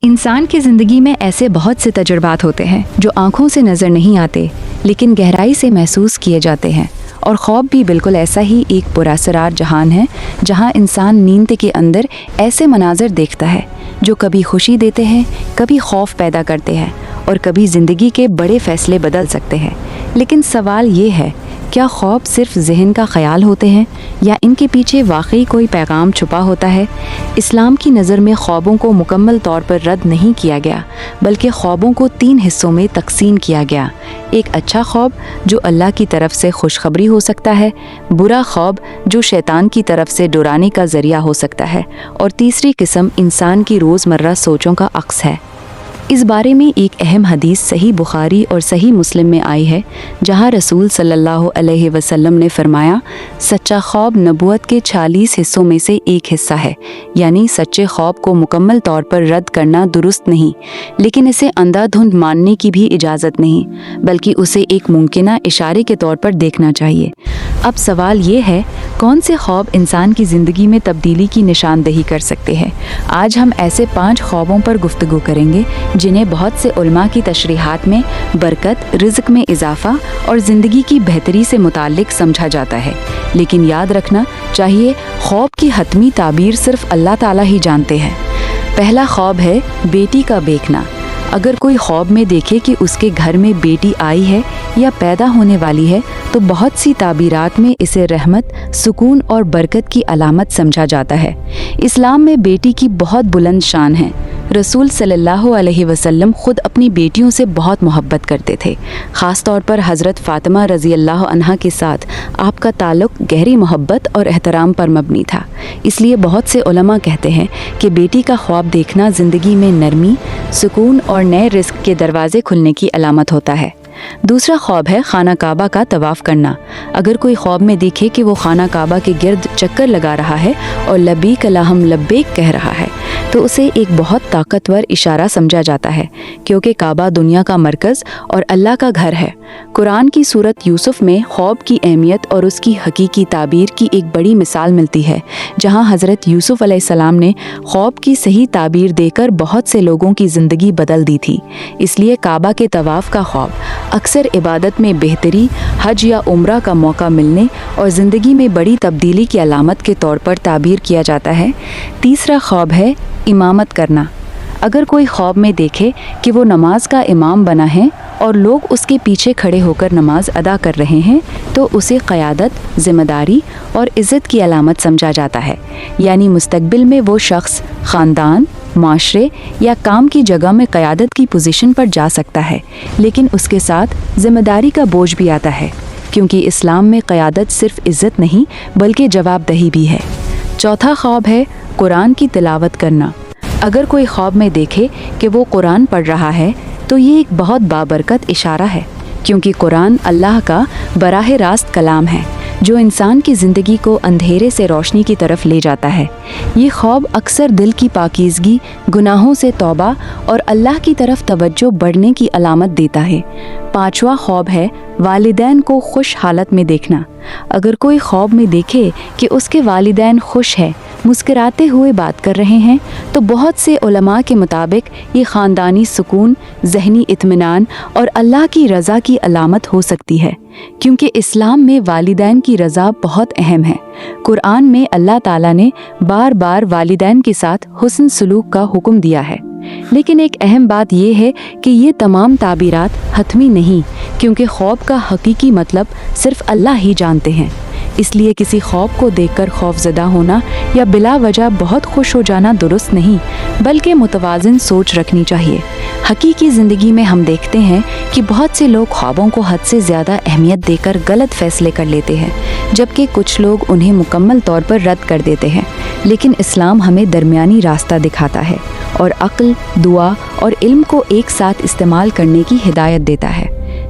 انسان کی زندگی میں ایسے بہت سے تجربات ہوتے ہیں جو آنکھوں سے نظر نہیں آتے لیکن گہرائی سے محسوس کیے جاتے ہیں، اور خواب بھی بالکل ایسا ہی ایک پراسرار جہان ہے جہاں انسان نیند کے اندر ایسے مناظر دیکھتا ہے جو کبھی خوشی دیتے ہیں، کبھی خوف پیدا کرتے ہیں اور کبھی زندگی کے بڑے فیصلے بدل سکتے ہیں۔ لیکن سوال یہ ہے، کیا خواب صرف ذہن کا خیال ہوتے ہیں یا ان کے پیچھے واقعی کوئی پیغام چھپا ہوتا ہے؟ اسلام کی نظر میں خوابوں کو مکمل طور پر رد نہیں کیا گیا، بلکہ خوابوں کو 3 حصوں میں تقسیم کیا گیا۔ ایک اچھا خواب جو اللہ کی طرف سے خوشخبری ہو سکتا ہے، برا خواب جو شیطان کی طرف سے ڈرانے کا ذریعہ ہو سکتا ہے، اور تیسری قسم انسان کی روزمرہ سوچوں کا عکس ہے۔ اس بارے میں ایک اہم حدیث صحیح بخاری اور صحیح مسلم میں آئی ہے، جہاں رسول صلی اللہ علیہ وسلم نے فرمایا، سچا خواب نبوت کے 46 حصوں میں سے ایک حصہ ہے، یعنی سچے خواب کو مکمل طور پر رد کرنا درست نہیں، لیکن اسے اندھا دھند ماننے کی بھی اجازت نہیں، بلکہ اسے ایک ممکنہ اشارے کے طور پر دیکھنا چاہیے۔ اب سوال یہ ہے، کون سے خواب انسان کی زندگی میں تبدیلی کی نشاندہی کر سکتے ہیں؟ آج ہم ایسے 5 خوابوں پر گفتگو کریں گے جنہیں بہت سے علماء کی تشریحات میں برکت، رزق میں اضافہ اور زندگی کی بہتری سے متعلق سمجھا جاتا ہے، لیکن یاد رکھنا چاہیے خواب کی حتمی تعبیر صرف اللہ تعالیٰ ہی جانتے ہیں۔ پہلا خواب ہے بیٹی کا بیکنا۔ اگر کوئی خواب میں دیکھے کہ اس کے گھر میں بیٹی آئی ہے یا پیدا ہونے والی ہے تو بہت سی تعبیرات میں اسے رحمت، سکون اور برکت کی علامت سمجھا جاتا ہے۔ اسلام میں بیٹی کی بہت بلند شان ہے۔ رسول صلی اللہ علیہ وسلم خود اپنی بیٹیوں سے بہت محبت کرتے تھے، خاص طور پر حضرت فاطمہ رضی اللہ عنہا کے ساتھ آپ کا تعلق گہری محبت اور احترام پر مبنی تھا۔ اس لیے بہت سے علماء کہتے ہیں کہ بیٹی کا خواب دیکھنا زندگی میں نرمی، سکون اور نئے رزق کے دروازے کھلنے کی علامت ہوتا ہے۔ دوسرا خواب ہے خانہ کعبہ کا طواف کرنا۔ اگر کوئی خواب میں دیکھے کہ وہ خانہ کعبہ کے گرد چکر لگا رہا ہے اور لبیک اللہم لبیک کہہ رہا ہے تو اسے ایک بہت طاقتور اشارہ سمجھا جاتا ہے، کیونکہ کعبہ دنیا کا مرکز اور اللہ کا گھر ہے۔ قرآن کی سورت یوسف میں خواب کی اہمیت اور اس کی حقیقی تعبیر کی ایک بڑی مثال ملتی ہے، جہاں حضرت یوسف علیہ السلام نے خواب کی صحیح تعبیر دے کر بہت سے لوگوں کی زندگی بدل دی تھی۔ اس لیے کعبہ کے طواف کا خواب اکثر عبادت میں بہتری، حج یا عمرہ کا موقع ملنے اور زندگی میں بڑی تبدیلی کی علامت کے طور پر تعبیر کیا جاتا ہے۔ تیسرا خواب ہے امامت کرنا۔ اگر کوئی خواب میں دیکھے کہ وہ نماز کا امام بنا ہے اور لوگ اس کے پیچھے کھڑے ہو کر نماز ادا کر رہے ہیں تو اسے قیادت، ذمہ داری اور عزت کی علامت سمجھا جاتا ہے، یعنی مستقبل میں وہ شخص خاندان، معاشرے یا کام کی جگہ میں قیادت کی پوزیشن پر جا سکتا ہے، لیکن اس کے ساتھ ذمہ داری کا بوجھ بھی آتا ہے، کیونکہ اسلام میں قیادت صرف عزت نہیں بلکہ جواب دہی بھی ہے۔ چوتھا خواب ہے قرآن کی تلاوت کرنا۔ اگر کوئی خواب میں دیکھے کہ وہ قرآن پڑھ رہا ہے تو یہ ایک بہت بابرکت اشارہ ہے، کیونکہ قرآن اللہ کا براہ راست کلام ہے جو انسان کی زندگی کو اندھیرے سے روشنی کی طرف لے جاتا ہے۔ یہ خواب اکثر دل کی پاکیزگی، گناہوں سے توبہ اور اللہ کی طرف توجہ بڑھنے کی علامت دیتا ہے۔ پانچواں خواب ہے والدین کو خوش حالت میں دیکھنا۔ اگر کوئی خواب میں دیکھے کہ اس کے والدین خوش ہیں، مسکراتے ہوئے بات کر رہے ہیں، تو بہت سے علماء کے مطابق یہ خاندانی سکون، ذہنی اطمینان اور اللہ کی رضا کی علامت ہو سکتی ہے، کیونکہ اسلام میں والدین کی رضا بہت اہم ہے۔ قرآن میں اللہ تعالیٰ نے بار بار والدین کے ساتھ حسن سلوک کا حکم دیا ہے، لیکن ایک اہم بات یہ ہے کہ یہ تمام تعبیرات حتمی نہیں، کیونکہ خواب کا حقیقی مطلب صرف اللہ ہی جانتے ہیں۔ اس لیے کسی خواب کو دیکھ کر خوف زدہ ہونا یا بلا وجہ بہت خوش ہو جانا درست نہیں، بلکہ متوازن سوچ رکھنی چاہیے۔ حقیقی زندگی میں ہم دیکھتے ہیں کہ بہت سے لوگ خوابوں کو حد سے زیادہ اہمیت دے کر غلط فیصلے کر لیتے ہیں، جبکہ کچھ لوگ انہیں مکمل طور پر رد کر دیتے ہیں۔ لیکن اسلام ہمیں درمیانی راستہ دکھاتا ہے اور عقل، دعا اور علم کو ایک ساتھ استعمال کرنے کی ہدایت دیتا ہے۔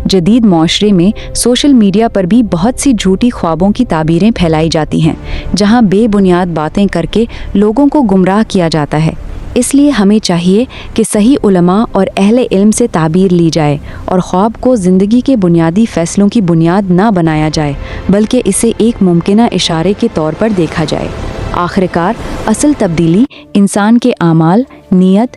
جدید معاشرے میں سوشل میڈیا پر بھی بہت سی جھوٹی خوابوں کی تعبیریں پھیلائی جاتی ہیں، جہاں بے بنیاد باتیں کر کے لوگوں کو گمراہ کیا جاتا ہے۔ اس لیے ہمیں چاہیے کہ صحیح علماء اور اہل علم سے تعبیر لی جائے اور خواب کو زندگی کے بنیادی فیصلوں کی بنیاد نہ بنایا جائے، بلکہ اسے ایک ممکنہ اشارے کے طور پر دیکھا جائے۔ آخرکار اصل تبدیلی انسان کے اعمال، نیت,